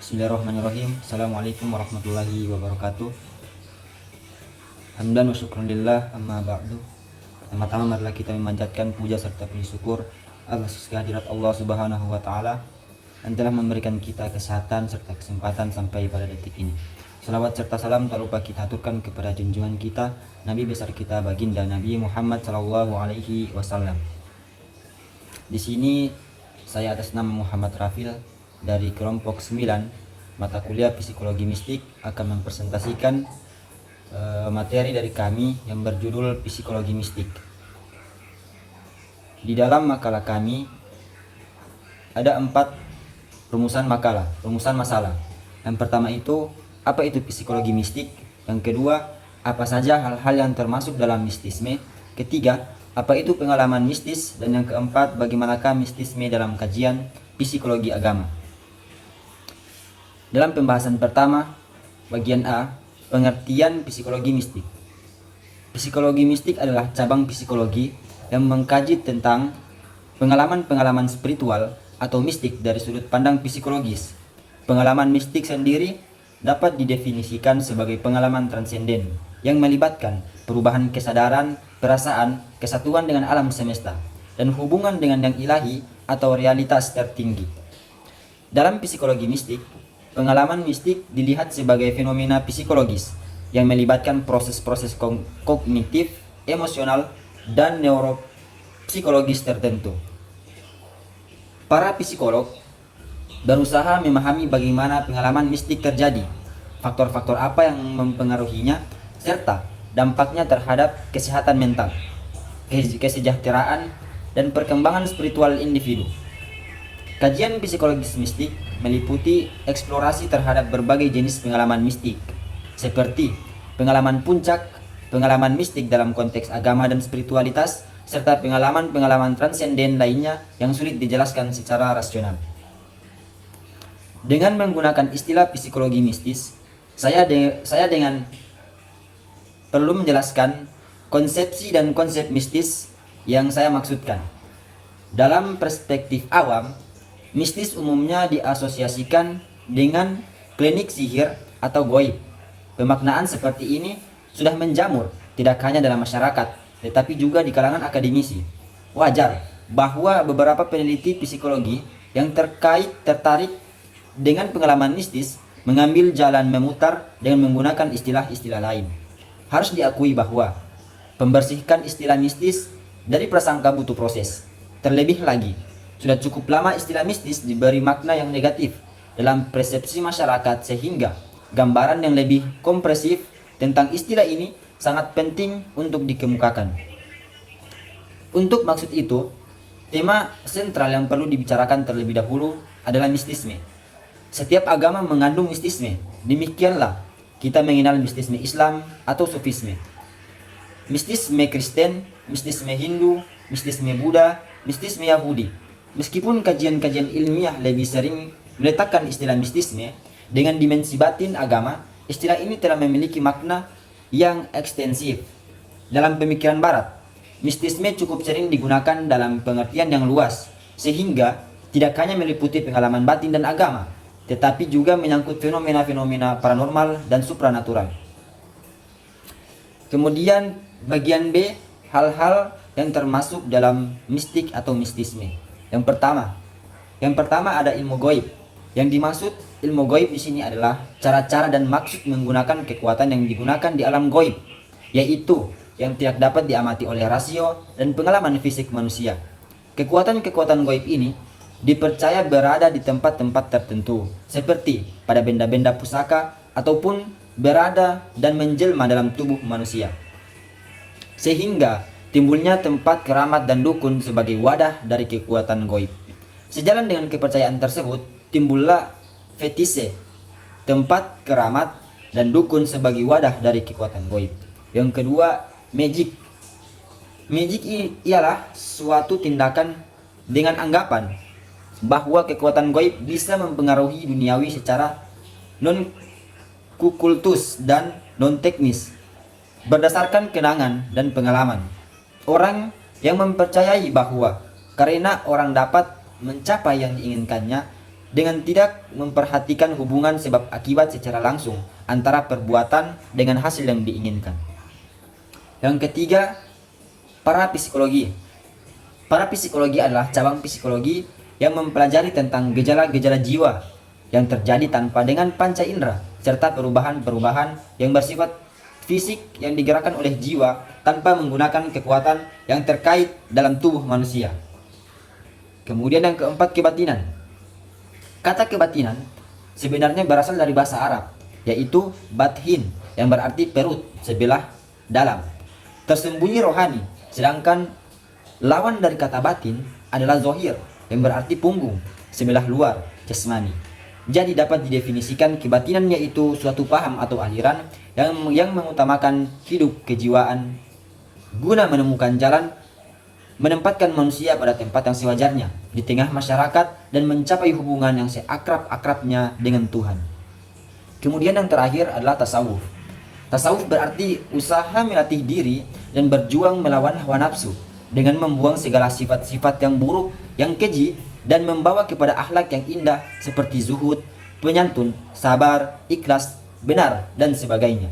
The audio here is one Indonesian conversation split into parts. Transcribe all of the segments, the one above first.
Bismillahirrahmanirrahim. Assalamualaikum warahmatullahi wabarakatuh. Hamdan wa syukrulillah, amma ba'du. Pertama-tama marilah kita memanjatkan puja serta puji syukur atas kehadirat Allah Subhanahu wa taala yang telah memberikan kita kesehatan serta kesempatan sampai pada detik ini. Salawat serta salam tak lupa kita aturkan kepada junjungan kita, Nabi besar kita baginda Nabi Muhammad sallallahu alaihi wasallam. Di sini saya atas nama Muhammad Rafil dari kelompok 9 mata kuliah psikologi mistik akan mempresentasikan materi dari kami yang berjudul psikologi mistik. Di dalam makalah kami ada 4 rumusan masalah. Yang pertama itu, apa itu psikologi mistik? Yang kedua, apa saja hal-hal yang termasuk dalam mistisme? Ketiga, apa itu pengalaman mistis? Dan yang keempat, bagaimanakah mistisme dalam kajian psikologi agama? Dalam pembahasan pertama, bagian A, pengertian psikologi mistik. Psikologi mistik adalah cabang psikologi yang mengkaji tentang pengalaman-pengalaman spiritual atau mistik dari sudut pandang psikologis. Pengalaman mistik sendiri dapat didefinisikan sebagai pengalaman transenden yang melibatkan perubahan kesadaran, perasaan, kesatuan dengan alam semesta, dan hubungan dengan yang ilahi atau realitas tertinggi. Dalam psikologi mistik, pengalaman mistik dilihat sebagai fenomena psikologis yang melibatkan proses-proses kognitif, emosional, dan neuropsikologis tertentu. Para psikolog berusaha memahami bagaimana pengalaman mistik terjadi, faktor-faktor apa yang mempengaruhinya, serta dampaknya terhadap kesehatan mental, kesejahteraan, dan perkembangan spiritual individu. Kajian psikologis mistik meliputi eksplorasi terhadap berbagai jenis pengalaman mistik, seperti pengalaman puncak, pengalaman mistik dalam konteks agama dan spiritualitas, serta pengalaman-pengalaman transenden lainnya yang sulit dijelaskan secara rasional. Dengan menggunakan istilah psikologi mistis, saya dengan perlu menjelaskan konsepsi dan konsep mistis yang saya maksudkan. Dalam perspektif awam, mistis umumnya diasosiasikan dengan klinik sihir atau goib. Pemaknaan seperti ini sudah menjamur tidak hanya dalam masyarakat, tetapi juga di kalangan akademisi. Wajar bahwa beberapa peneliti psikologi yang tertarik dengan pengalaman mistis mengambil jalan memutar dengan menggunakan istilah-istilah lain. Harus diakui bahwa membersihkan istilah mistis dari prasangka butuh proses. Terlebih lagi, sudah cukup lama istilah mistis diberi makna yang negatif dalam persepsi masyarakat, sehingga gambaran yang lebih kompresif tentang istilah ini sangat penting untuk dikemukakan. Untuk maksud itu, tema sentral yang perlu dibicarakan terlebih dahulu adalah mistisme. Setiap agama mengandung mistisme. Demikianlah kita mengenal mistisme Islam atau Sufisme, mistisme Kristen, mistisme Hindu, mistisme Buddha, mistisme Yahudi. Meskipun kajian-kajian ilmiah lebih sering meletakkan istilah mistisme dengan dimensi batin agama, istilah ini telah memiliki makna yang ekstensif. Dalam pemikiran barat, mistisme cukup sering digunakan dalam pengertian yang luas, sehingga tidak hanya meliputi pengalaman batin dan agama, tetapi juga menyangkut fenomena-fenomena paranormal dan supranatural. Kemudian bagian B, hal-hal yang termasuk dalam mistik atau mistisme. Yang pertama ada ilmu goib. Yang dimaksud ilmu goib di sini adalah cara-cara dan maksud menggunakan kekuatan yang digunakan di alam goib, yaitu yang tidak dapat diamati oleh rasio dan pengalaman fisik manusia. Kekuatan-kekuatan goib ini dipercaya berada di tempat-tempat tertentu, seperti pada benda-benda pusaka ataupun berada dan menjelma dalam tubuh manusia, sehingga timbulnya tempat keramat dan dukun sebagai wadah dari kekuatan goib. Sejalan dengan kepercayaan tersebut, timbullah fetise, tempat keramat dan dukun sebagai wadah dari kekuatan goib. Yang kedua, magic. Magic ialah suatu tindakan dengan anggapan bahwa kekuatan goib bisa mempengaruhi duniawi secara non-kukultus dan non-teknis berdasarkan kenangan dan pengalaman. Orang yang mempercayai bahwa karena orang dapat mencapai yang diinginkannya dengan tidak memperhatikan hubungan sebab akibat secara langsung antara perbuatan dengan hasil yang diinginkan. Yang ketiga, parapsikologi. Parapsikologi adalah cabang psikologi yang mempelajari tentang gejala-gejala jiwa yang terjadi tanpa dengan panca indera serta perubahan-perubahan yang bersifat fisik yang digerakkan oleh jiwa tanpa menggunakan kekuatan yang terkait dalam tubuh manusia. Kemudian yang keempat, kebatinan. Kata kebatinan sebenarnya berasal dari bahasa Arab, yaitu bathin, yang berarti perut, sebelah dalam, tersembunyi rohani. Sedangkan lawan dari kata batin adalah zohir, yang berarti punggung, sebelah luar, jasmani. Jadi dapat didefinisikan kebatinan yaitu suatu paham atau aliran yang mengutamakan hidup kejiwaan guna menemukan jalan menempatkan manusia pada tempat yang sewajarnya di tengah masyarakat dan mencapai hubungan yang seakrab-akrabnya dengan Tuhan. Kemudian yang terakhir adalah tasawuf. Tasawuf berarti usaha melatih diri dan berjuang melawan hawa nafsu dengan membuang segala sifat-sifat yang buruk, yang keji, dan membawa kepada akhlak yang indah seperti zuhud, penyantun, sabar, ikhlas, benar, dan sebagainya.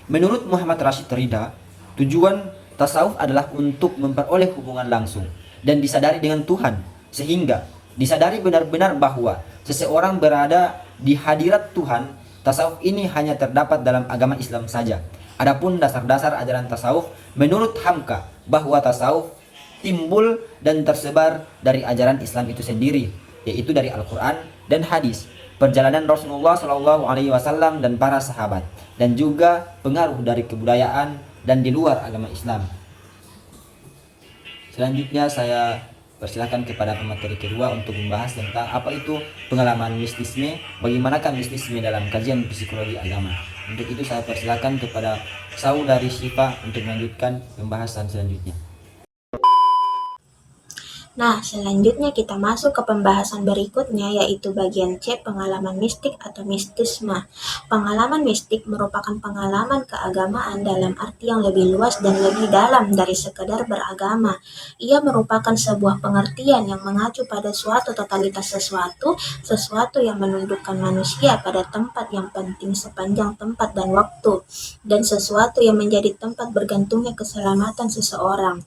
Menurut Muhammad Rashid Ridha, tujuan tasawuf adalah untuk memperoleh hubungan langsung dan disadari dengan Tuhan, sehingga disadari benar-benar bahwa seseorang berada di hadirat Tuhan. Tasawuf ini hanya terdapat dalam agama Islam saja. Adapun dasar-dasar ajaran tasawuf menurut Hamka bahwa tasawuf timbul dan tersebar dari ajaran Islam itu sendiri, yaitu dari Al-Quran dan hadis, perjalanan Rasulullah SAW dan para sahabat, dan juga pengaruh dari kebudayaan dan di luar agama Islam. Selanjutnya saya persilahkan kepada pemateri kedua untuk membahas tentang apa itu pengalaman mistisme, bagaimanakah mistisme dalam kajian psikologi agama. Untuk itu saya persilahkan kepada saudari Syifa untuk melanjutkan pembahasan selanjutnya. Nah, selanjutnya kita masuk ke pembahasan berikutnya, yaitu bagian C, pengalaman mistik atau mistisme. Pengalaman mistik merupakan pengalaman keagamaan dalam arti yang lebih luas dan lebih dalam dari sekedar beragama. Ia merupakan sebuah pengertian yang mengacu pada suatu totalitas sesuatu yang menundukkan manusia pada tempat yang penting sepanjang tempat dan waktu, dan sesuatu yang menjadi tempat bergantungnya keselamatan seseorang.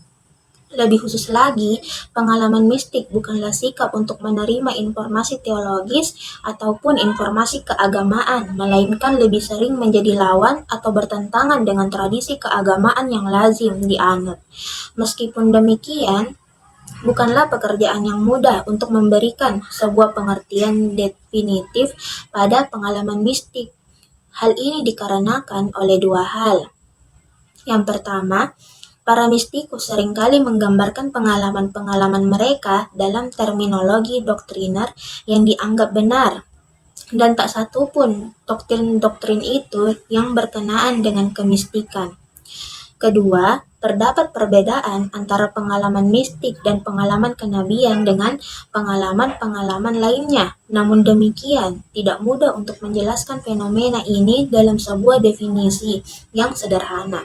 Lebih khusus lagi, pengalaman mistik bukanlah sikap untuk menerima informasi teologis ataupun informasi keagamaan, melainkan lebih sering menjadi lawan atau bertentangan dengan tradisi keagamaan yang lazim dianut. Meskipun demikian, bukanlah pekerjaan yang mudah untuk memberikan sebuah pengertian definitif pada pengalaman mistik. Hal ini dikarenakan oleh dua hal. Yang pertama, para mistikus seringkali menggambarkan pengalaman-pengalaman mereka dalam terminologi doktriner yang dianggap benar, dan tak satu pun doktrin-doktrin itu yang berkenaan dengan kemistikan. Kedua, terdapat perbedaan antara pengalaman mistik dan pengalaman kenabian dengan pengalaman-pengalaman lainnya. Namun demikian, tidak mudah untuk menjelaskan fenomena ini dalam sebuah definisi yang sederhana.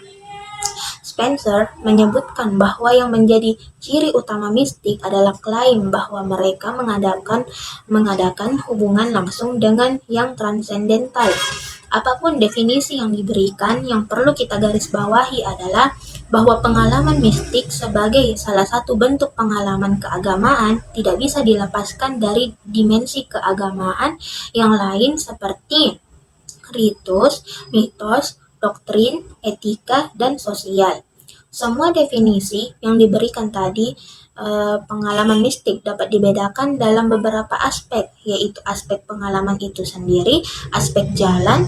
Spencer menyebutkan bahwa yang menjadi ciri utama mistik adalah klaim bahwa mereka mengadakan hubungan langsung dengan yang transendental. Apapun definisi yang diberikan, yang perlu kita garis bawahi adalah bahwa pengalaman mistik sebagai salah satu bentuk pengalaman keagamaan tidak bisa dilepaskan dari dimensi keagamaan yang lain seperti ritus, mitos, doktrin, etika, dan sosial. Semua definisi yang diberikan tadi, pengalaman mistik dapat dibedakan dalam beberapa aspek, yaitu aspek pengalaman itu sendiri, aspek jalan,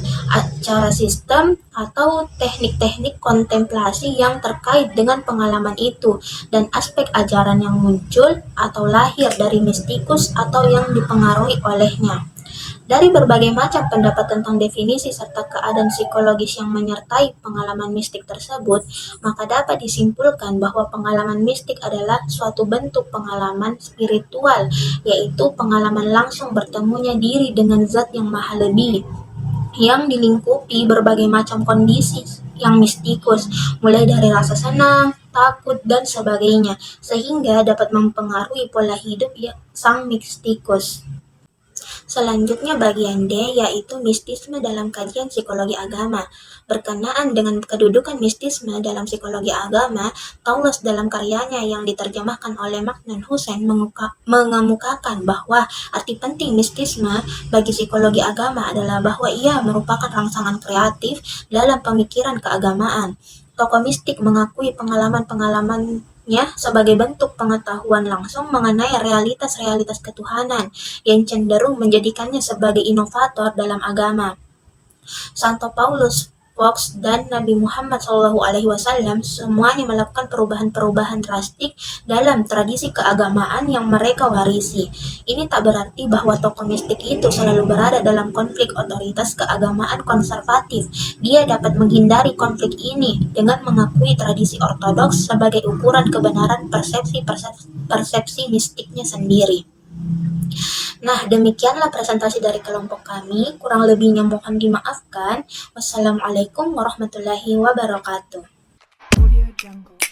cara sistem, atau teknik-teknik kontemplasi yang terkait dengan pengalaman itu, dan aspek ajaran yang muncul atau lahir dari mistikus atau yang dipengaruhi olehnya. Dari berbagai macam pendapat tentang definisi serta keadaan psikologis yang menyertai pengalaman mistik tersebut, maka dapat disimpulkan bahwa pengalaman mistik adalah suatu bentuk pengalaman spiritual, yaitu pengalaman langsung bertemunya diri dengan zat yang maha lebih, yang dilingkupi berbagai macam kondisi yang mistikus, mulai dari rasa senang, takut, dan sebagainya, sehingga dapat mempengaruhi pola hidup sang mistikus. Selanjutnya bagian D, yaitu mistisme dalam kajian psikologi agama. Berkenaan dengan kedudukan mistisme dalam psikologi agama, Paulus dalam karyanya yang diterjemahkan oleh Magnan Hussein mengemukakan bahwa arti penting mistisme bagi psikologi agama adalah bahwa ia merupakan rangsangan kreatif dalam pemikiran keagamaan. Tokoh mistik mengakui pengalaman-pengalamannya sebagai bentuk pengetahuan langsung mengenai realitas-realitas ketuhanan yang cenderung menjadikannya sebagai inovator dalam agama. Santo Paulus, Fox, dan Nabi Muhammad SAW semuanya melakukan perubahan-perubahan drastik dalam tradisi keagamaan yang mereka warisi. Ini tak berarti bahwa tokoh mistik itu selalu berada dalam konflik otoritas keagamaan konservatif. Dia dapat menghindari konflik ini dengan mengakui tradisi ortodoks sebagai ukuran kebenaran persepsi mistiknya sendiri. Nah, demikianlah presentasi dari kelompok kami. Kurang lebihnya mohon dimaafkan. Wassalamualaikum warahmatullahi wabarakatuh. Audio Jungle.